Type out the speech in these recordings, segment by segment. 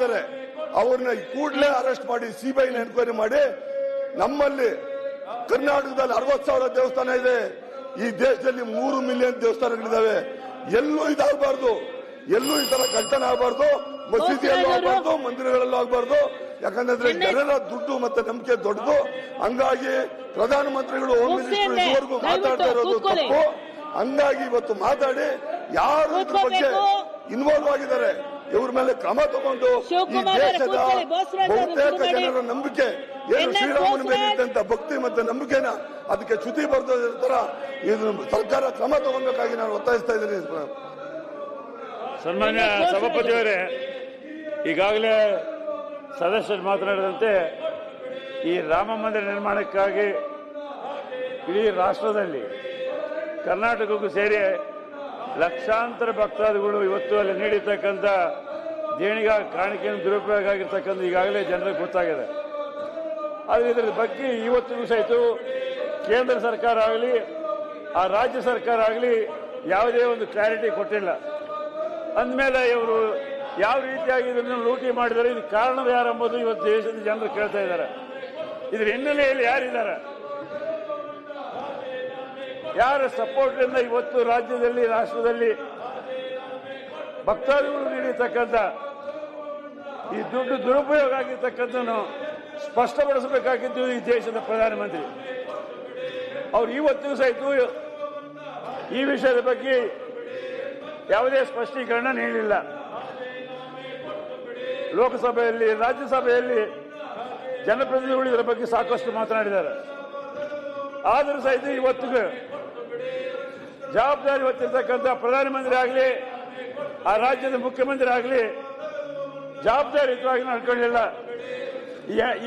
ಆಗಿದ್ದಾರೆ. ಅವ್ರನ್ನ ಕೂಡಲೇ ಅರೆಸ್ಟ್ ಮಾಡಿ ಸಿಬಿಐನ ಎನ್ಕ್ವೈರಿ ಮಾಡಿ. ನಮ್ಮಲ್ಲಿ ಕರ್ನಾಟಕದಲ್ಲಿ 60,000 ದೇವಸ್ಥಾನ ಇದೆ. ಈ ದೇಶದಲ್ಲಿ 3 ಮಿಲಿಯನ್ ದೇವಸ್ಥಾನಗಳಿದ್ದಾವೆ. ಎಲ್ಲೂ ಇದಾಗಬಾರ್ದು, ಎಲ್ಲೂ ಈ ತರ ಘಟನೆ ಆಗಬಾರ್ದು. ಮಸೀದಿಯಲ್ಲೂ ಆಗಬಾರ್ದು, ಮಂದಿರಗಳಲ್ಲೂ ಆಗಬಾರ್ದು. ಯಾಕಂದ್ರೆ ಜನರ ದುಡ್ಡು ಮತ್ತೆ ನಂಬಿಕೆ ದೊಡ್ಡದು. ಹಂಗಾಗಿ ಪ್ರಧಾನಮಂತ್ರಿಗಳು ಹೋಮ್ ಮಿನಿಸ್ಟರ್ ಇದುವರೆಗೂ ಮಾತಾಡ್ತಾ ಇರೋದು ತಪ್ಪು. ಹಂಗಾಗಿ ಇವತ್ತು ಮಾತಾಡಿ ಯಾರು ಇದ್ರ ಬಗ್ಗೆ ಇನ್ವಾಲ್ವ್ ಆಗಿದ್ದಾರೆ ಇವ್ರ ಮೇಲೆ ಕ್ರಮ ತಗೊಂಡು ಈ ದೇಶದ ಬಹುತೇಕ ಜನರ ನಂಬಿಕೆ ಏನು ಶ್ರೀರಾಮನ ಮೇಲೆ ಇದ್ದಂತ ಭಕ್ತಿ ಮತ್ತೆ ನಂಬಿಕೆನ ಅದಕ್ಕೆ ಚ್ಯುತಿ ಬರೆದ ತರ ಇದು ಸರ್ಕಾರ ಕ್ರಮ ತಗೊಳ್ಬೇಕಾಗಿ ನಾನು ಒತ್ತಾಯಿಸ್ತಾ ಇದ್ದೀನಿ. ಸನ್ಮಾನ್ಯ ಸಭಾಪತಿಯವರೇ, ಈಗಾಗಲೇ ಸದಸ್ಯರು ಮಾತನಾಡಿದಂತೆ ಈ ರಾಮ ಮಂದಿರ ನಿರ್ಮಾಣಕ್ಕಾಗಿ ಇಡೀ ರಾಷ್ಟ್ರದಲ್ಲಿ ಕರ್ನಾಟಕಕ್ಕೂ ಸೇರಿ ಲಕ್ಷಾಂತರ ಭಕ್ತಾದಿಗಳು ಇವತ್ತು ಅಲ್ಲಿ ನೀಡಿರ್ತಕ್ಕಂಥ ದೇಣಿಗೆ ಕಾಣಿಕೆಯನ್ನು ದುರುಪಯೋಗ ಆಗಿರ್ತಕ್ಕಂಥ ಈಗಾಗಲೇ ಜನರಿಗೆ ಗೊತ್ತಾಗಿದೆ. ಆದರೆ ಇದರ ಬಗ್ಗೆ ಇವತ್ತಿಗೂ ಸಹಿತ ಕೇಂದ್ರ ಸರ್ಕಾರ ಆಗಲಿ ಆ ರಾಜ್ಯ ಸರ್ಕಾರ ಆಗಲಿ ಯಾವುದೇ ಒಂದು ಕ್ಲಾರಿಟಿ ಕೊಟ್ಟಿಲ್ಲ. ಅಂದಮೇಲೆ ಇವರು ಯಾವ ರೀತಿಯಾಗಿ ಇದನ್ನು ಲೂಟಿ ಮಾಡಿದರೆ ಇದಕ್ಕೆ ಕಾರಣದ ಯಾರೆಂಬುದು ಇವತ್ತು ದೇಶದ ಜನರು ಕೇಳ್ತಾ ಇದ್ದಾರೆ. ಇದರ ಹಿನ್ನೆಲೆಯಲ್ಲಿ ಯಾರಿದ್ದಾರೆ, ಯಾರ ಸಪೋರ್ಟ್ನಿಂದ ಇವತ್ತು ರಾಜ್ಯದಲ್ಲಿ ರಾಷ್ಟ್ರದಲ್ಲಿ ಭಕ್ತಾದಿಗಳು ನೀಡಿರ್ತಕ್ಕಂಥ ಈ ದುಡ್ಡು ದುರುಪಯೋಗ ಆಗಿರ್ತಕ್ಕಂಥನ್ನು ಸ್ಪಷ್ಟಪಡಿಸಬೇಕಾಗಿದ್ದು ಈ ದೇಶದ ಪ್ರಧಾನಮಂತ್ರಿ. ಅವರು ಇವತ್ತಿಗೂ ಸಹಿತ ಈ ವಿಷಯದ ಬಗ್ಗೆ ಯಾವುದೇ ಸ್ಪಷ್ಟೀಕರಣ ನೀಡಿಲ್ಲ. ಲೋಕಸಭೆಯಲ್ಲಿ ರಾಜ್ಯಸಭೆಯಲ್ಲಿ ಜನಪ್ರತಿನಿಧಿಗಳು ಇದರ ಬಗ್ಗೆ ಸಾಕಷ್ಟು ಮಾತನಾಡಿದ್ದಾರೆ. ಆದರೂ ಸಹಿತ ಇವತ್ತಿಗೂ ಜವಾಬ್ದಾರಿ ಹೊತ್ತಿರ್ತಕ್ಕಂಥ ಪ್ರಧಾನಮಂತ್ರಿ ಆಗಲಿ ಆ ರಾಜ್ಯದ ಮುಖ್ಯಮಂತ್ರಿ ಆಗಲಿ ಜವಾಬ್ದಾರಿಯುತವಾಗಿ ನಡ್ಕೊಳ್ಳಿಲ್ಲ.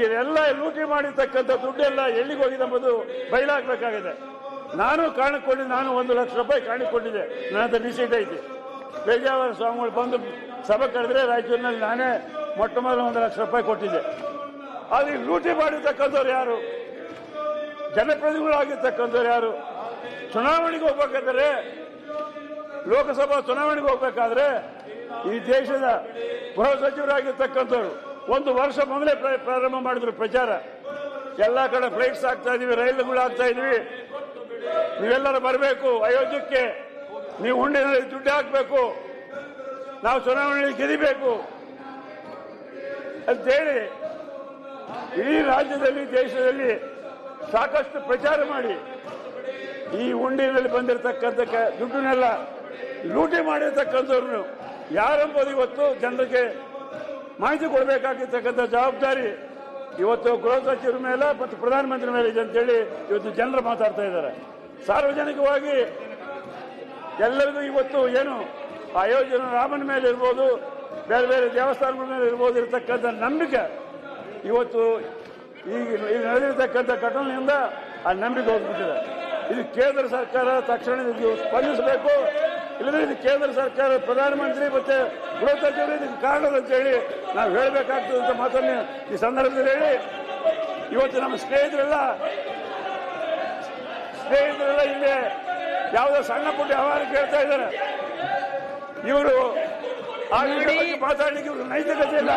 ಇದೆಲ್ಲ ಲೂಟಿ ಮಾಡಿರ್ತಕ್ಕಂಥ ದುಡ್ಡೆಲ್ಲ ಎಲ್ಲಿಗೆ ಹೋಗಿದೆ ಎಂಬುದು ಬಯಲಾಗಬೇಕಾಗಿದೆ. ನಾನು ಕಾಣಿಕೊಂಡಿದ್ದೆ, ನಾನು 1 ಲಕ್ಷ ರೂಪಾಯಿ ಕಾಣಿಕೊಂಡಿದ್ದೆ. ನನ್ನ ಹತ್ರ ರಿಸೀಟ್ ಐತಿ. ಪೇಜಾವರ ಸ್ವಾಮಿಗಳು ಬಂದು ಸಭೆ ಕರೆದ್ರೆ ರಾಯಚೂರಿನಲ್ಲಿ ನಾನೇ ಮೊಟ್ಟ ಮೊದಲು 1 ಲಕ್ಷ ರೂಪಾಯಿ ಕೊಟ್ಟಿದ್ದೆ. ಆದರೆ ಲೂಟಿ ಮಾಡಿರ್ತಕ್ಕಂಥವ್ರು ಯಾರು? ಜನಪ್ರತಿನಿಧಿಗಳಾಗಿರ್ತಕ್ಕಂಥವ್ರು ಯಾರು? ಚುನಾವಣೆಗೆ ಹೋಗ್ಬೇಕಾದ್ರೆ, ಲೋಕಸಭಾ ಚುನಾವಣೆಗೆ ಹೋಗ್ಬೇಕಾದ್ರೆ ಈ ದೇಶದ ಗೃಹ ಸಚಿವರಾಗಿರ್ತಕ್ಕಂಥವ್ರು 1 ವರ್ಷ ಮೊದಲೇ ಪ್ರಾರಂಭ ಮಾಡಿದ್ರು ಪ್ರಚಾರ. ಎಲ್ಲ ಕಡೆ ಫ್ಲೈಟ್ಸ್ ಆಗ್ತಾ ಇದೀವಿ, ರೈಲುಗಳು ಆಗ್ತಾ ಇದೀವಿ, ನೀವೆಲ್ಲರೂ ಬರಬೇಕು ಅಯೋಧ್ಯಕ್ಕೆ, ನೀವು ಹುಂಡಿನಲ್ಲಿ ದುಡ್ಡು ಹಾಕಬೇಕು, ನಾವು ಚುನಾವಣೆಯಲ್ಲಿ ಗೆದಿಬೇಕು ಅಂತೇಳಿ ಇಡೀ ರಾಜ್ಯದಲ್ಲಿ ದೇಶದಲ್ಲಿ ಸಾಕಷ್ಟು ಪ್ರಚಾರ ಮಾಡಿ ಈ ಹುಂಡಿನಲ್ಲಿ ಬಂದಿರತಕ್ಕಂಥ ದುಡ್ಡನ್ನೆಲ್ಲ ಲೂಟಿ ಮಾಡಿರ್ತಕ್ಕಂಥವ್ರನ್ನು ಯಾರೆಂಬುದು ಇವತ್ತು ಜನರಿಗೆ ಮಾಹಿತಿ ಕೊಡಬೇಕಾಗಿರ್ತಕ್ಕಂಥ ಜವಾಬ್ದಾರಿ ಇವತ್ತು ಗೃಹ ಸಚಿವರ ಮೇಲೆ ಮತ್ತು ಪ್ರಧಾನಮಂತ್ರಿ ಮೇಲೆ ಇದೆ ಅಂತೇಳಿ ಇವತ್ತು ಜನರು ಮಾತಾಡ್ತಾ ಇದ್ದಾರೆ. ಸಾರ್ವಜನಿಕವಾಗಿ ಎಲ್ಲರಿಗೂ ಇವತ್ತು ಏನು ಅಯೋಧ್ಯೆ ರಾಮನ ಮೇಲೆ ಇರ್ಬೋದು, ಬೇರೆ ಬೇರೆ ದೇವಸ್ಥಾನಗಳ ಮೇಲೆ ಇರ್ಬೋದು ಇರತಕ್ಕಂಥ ನಂಬಿಕೆ ಇವತ್ತು ಈಗ ನಡೆದಿರ್ತಕ್ಕಂಥ ಘಟನೆಯಿಂದ ಆ ನಂಬಿಕೆ ಹೋಗ್ಬಿಟ್ಟಿದೆ. ಇದು ಕೇಂದ್ರ ಸರ್ಕಾರ ತಕ್ಷಣ ಸ್ಪಂದಿಸಬೇಕು. ಇಲ್ಲದ್ರೆ ಇದು ಕೇಂದ್ರ ಸರ್ಕಾರ ಪ್ರಧಾನಮಂತ್ರಿ ಮತ್ತೆ ಗೃಹ ಸಚಿವರು ಇದಕ್ಕೆ ಕಾರಣದ ಅಂತ ಹೇಳಿ ನಾವು ಹೇಳಬೇಕಾಗ್ತದೆ ಅಂತ ಮಾತನ್ನು ಈ ಸಂದರ್ಭದಲ್ಲಿ ಹೇಳಿ, ಇವತ್ತು ನಮ್ಮ ಸ್ನೇಹಿತರೆಲ್ಲ ಇಲ್ಲಿ ಯಾವುದೋ ಸಣ್ಣ ಪುಟ್ಟ ವ್ಯವಹಾರ ಕೇಳ್ತಾ ಇದ್ದಾರೆ. ಇವರು ಆ ಬಗ್ಗೆ ಮಾತಾಡಲಿಕ್ಕೆ ಇವರು ನೈತಿಕತೆ ಇಲ್ಲ.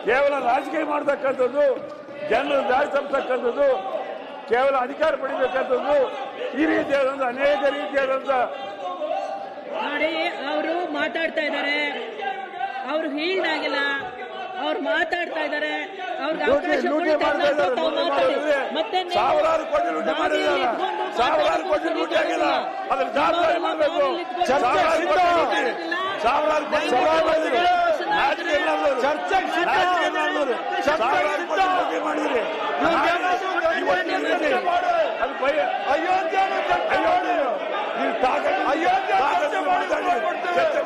ಕೇವಲ ರಾಜಕೀಯ ಮಾಡತಕ್ಕಂಥದ್ದು, ಜನರು ದಾರಿ ತಪ್ಪತಕ್ಕಂಥದ್ದು, ಕೇವಲ ಅಧಿಕಾರ ಪಡಿಬೇಕಂಥದ್ದು, ಈ ರೀತಿಯಾದಂಥ ಅನೇಕ ರೀತಿಯಾದಂಥ ನೋಡಿ ಅವರು ಮಾತಾಡ್ತಾ ಇದ್ದಾರೆ. ಅವ್ರು ಹೀಲ್ಡ್ ಆಗಿಲ್ಲ, ಅವ್ರು ಮಾತಾಡ್ತಾ ಇದ್ದಾರೆ. ಅವ್ರಿಗೆ ಅವಕಾಶ ಮತ್ತೆ ಸಾವಿರಾರು ಕೋಟಿ ಲೂಟಿ ಮಾಡಿದ್ದಾರೆ. ಸಾವಿರಾರು ಕೋಟಿ ಲೂಟಿ ಆಗಿಲ್ಲ, ಅದ್ರ ಜವಾಬ್ದಾರಿ ಮಾಡಬೇಕು. ಸಾವಿರಾರು ಕೋಟಿ ಲೂಟಿ, ಸಾವಿರಾರು ಕೋಟಿ ಲೂಟಿ ಮಾಡಿದ್ರಿ. ಚರ್ಚೆ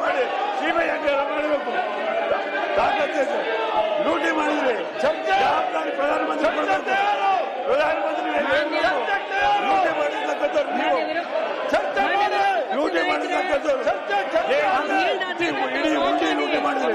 ಮಾಡಿ ಸಿಬಿಐ ಮಾಡಬೇಕು. ತಾಕತ್ತೆ ಲೂಟಿ ಮಾಡಿದ್ರಿ, ಜವಾಬ್ದಾರಿ ಪ್ರಧಾನಮಂತ್ರಿ ಪ್ರಧಾನಮಂತ್ರಿ ಲೂಟಿ ಮಾಡಿರ್ತಕ್ಕಂಥವ್ರು ನೀವು, ಲೂಟಿ ಮಾಡಿರ್ತಕ್ಕಂಥವ್ರು ಇಡೀ ಉಂಡಿ ಲೂಟಿ ಮಾಡಿದ್ರಿ.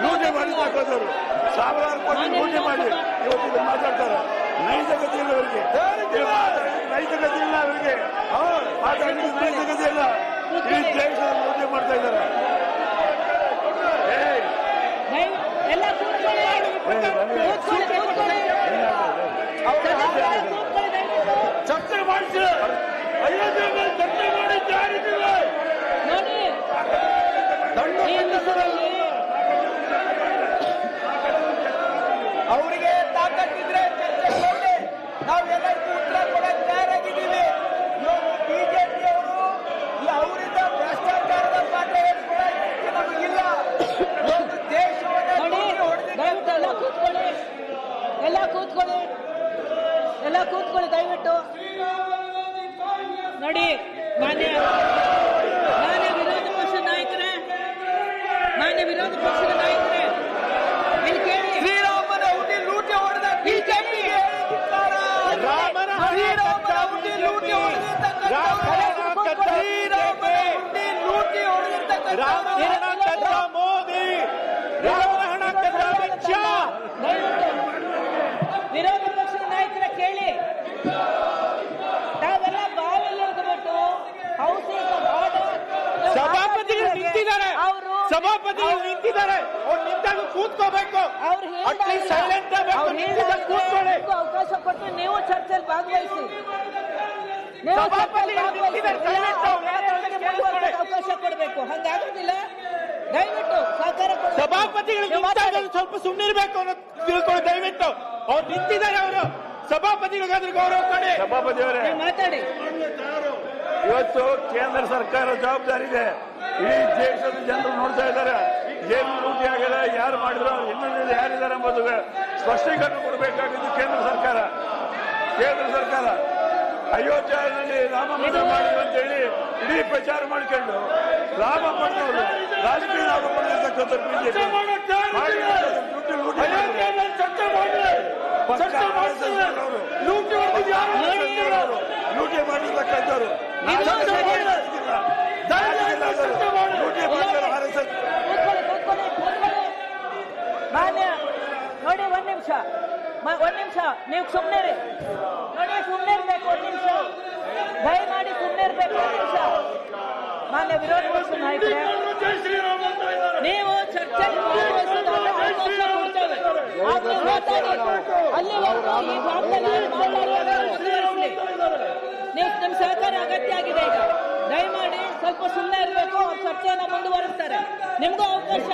ಲೂಟಿ ಮಾಡಿ ಹಾಕೋದವರು ಸಾವಿರಾರು ಕೋಟಿ ಲೂಟಿ ಮಾಡಿ ಇವತ್ತು ಮಾತಾಡ್ತಾರೆ. ನೈತಿಕತೆ ಇಲ್ಲ ಅವರಿಗೆ, ನೈತಿಕತೆ ಇಲ್ಲ ಅವರಿಗೆ, ಮಾತಾಡಲಿಕ್ಕೆ ನೈತಿಕತೆ ಇಲ್ಲ. ಈ ದೇಶದ ಲೂಟಿ ಮಾಡ್ತಾ ಇದ್ದಾರೆ. ಚರ್ಚೆ ಮಾಡಿಸಿ ಅಯೋಧ್ಯೆ ಮೇಲೆ ಚರ್ಚೆ ಮಾಡಿ ಜಾರಿದ್ದೀವಿ. ಅವರಿಗೆ ತಾಕತ್ತಿದ್ರೆ ಚರ್ಚೆ ಮಾಡಿ ನಾವೆಲ್ಲರಿಗೂ ಉತ್ತರ ಕೊಡಕ್ಕೆ ತಯಾರಾಗಿದ್ದೀವಿ. ಬಿಜೆಪಿಯವರು ಅವರಿಂದ ಭ್ರಷ್ಟಾಚಾರದ ಪಾಠ ಹೇಳ್ಕೊಳ್ಳೋಕೆ ನಮಗಿಲ್ಲ. ದೇಶವನ್ನು ಎಲ್ಲ ಕೂತ್ಕೊಳ್ಳಿ ದಯವಿಟ್ಟು. ನೋಡಿ ಮಾನ್ಯ ವಿರೋಧ ಪಕ್ಷದ ನಾಯಕರೇ, ಇಲ್ಲಿ ಕೇಳಿ. ಶ್ರೀರಾಮನ ಹುಟ್ಟಿ ಲೂಟಿ ಹೊಡೆದ ಬಿಜೆಪಿ ರಾಮನ ಹುಟ್ಟಿ ಲೂಟಿ ಹೊಡೆದಿರ್ತಕ್ಕಂಥ ಮೋದಿ, ರಾಮನ ಹಣ ಕದ್ದ ಅಮಿತ್ ಶಾ. ವಿರೋಧ ಪಕ್ಷದ ನಾಯಕರ ಕೇಳಿ. ತಾವೆಲ್ಲ ಬಾಯಲ್ಲಿ ಇರ್ಬಿಟ್ಟು ಸಭಾಪತಿಗಳು ನಿಂತಿದ್ದಾರೆ, ಅವ್ರು ನಿಂತಾಗ ಕೂತ್ಕೋಬೇಕು. ಸೈಲೆಂಟ್ ಕೂತ್ಕೊಳ್ಳಿ. ಅವಕಾಶ ಕೊಟ್ಟು ನೀವು ಚರ್ಚೆಯಲ್ಲಿ ಭಾಗವಹಿಸಿ. ಅವಕಾಶ ಕೊಡಬೇಕು. ಹಂಗಾಗೋದಿಲ್ಲ. ದಯವಿಟ್ಟು ಸಹಕಾರ ಕೊಡಿ. ಸಭಾಪತಿಗಳು ಸ್ವಲ್ಪ ಸುಮ್ಮನಿರ್ಬೇಕು ಅನ್ನೋದು ತಿಳ್ಕೊಳ್ಳಿ ದಯವಿಟ್ಟು. ಅವ್ರು ನಿಂತಿದ್ದಾರೆ, ಅವರು ಸಭಾಪತಿಗಳಿಗಾದ್ರೂ ಗೌರವ ಕೊಡಿ. ಸಭಾಪತಿಯವರೇ ಮಾತಾಡಿ. ಇವತ್ತು ಕೇಂದ್ರ ಸರ್ಕಾರ ಜವಾಬ್ದಾರಿ ಇದೆ. ಇಡೀ ದೇಶದ ಜನರು ನೋಡ್ತಾ ಇದ್ದಾರೆ. ಏನು ಲೂಟಿ ಆಗಿದೆ, ಯಾರು ಮಾಡಿದ್ರು, ಇನ್ನೊಂದು ಯಾರಿದ್ದಾರೆ ಎಂಬುದು ಸ್ಪಷ್ಟೀಕರಣ ಕೊಡಬೇಕಾಗಿದ್ದು ಕೇಂದ್ರ ಸರ್ಕಾರ. ಅಯೋಧ್ಯೆಯಲ್ಲಿ ರಾಮ ಮಂದಿರ ಮಾಡಿದ್ರು ಅಂತ ಹೇಳಿ ಇಡೀ ಪ್ರಚಾರ ಮಾಡ್ಕೊಂಡು ರಾಮ ಮಾಡಿದವರು ರಾಜಕೀಯ ಲಾಭ ಪಡೆದಿರ್ತಕ್ಕಂಥ ಬಿಜೆಪಿ ಲೂಟಿ ಮಾಡಿರ್ತಕ್ಕಂಥವ್ರು ಮಾನ್ಯ ನೋಡಿ, ಒಂದ್ ನಿಮಿಷ ನೀವು ಸುಮ್ಮನೆ ನೋಡಿ, ಸುಮ್ಮನೆ ಇರ್ಬೇಕು. ಒಂದ್ ನಿಮಿಷ ದಯಮಾಡಿ ಸುಮ್ಮನೆ ಇರ್ಬೇಕು. ಒಂದ್ ನಿಮಿಷ. ಮಾನ್ಯ ವಿರೋಧ ಪಕ್ಷದ ನಾಯಕರೇ, ನೀವು ಚರ್ಚೆಯಲ್ಲಿ ಭಾಗವಹಿಸಿದಾಗ ಅವಕಾಶ ಕೊಡ್ತೇವೆ. ಅಲ್ಲಿವರೆಗೂ ಈ ಭಾಗದಲ್ಲಿ ಮುಂದುವರಿಸಲಿ. ನೀವು ನಿಮ್ಮ ಸಹಕಾರ ಅಗತ್ಯ ಆಗಿದೆ. ಈಗ ದಯಮಾಡಿ ಸ್ವಲ್ಪ ಸುಮ್ಮನೆ ಇರಬೇಕು. ಅವ್ರು ಚರ್ಚೆಯನ್ನು ಮುಂದುವರಿಸ್ತಾರೆ. ನಿಮ್ಗೂ ಅವಕಾಶ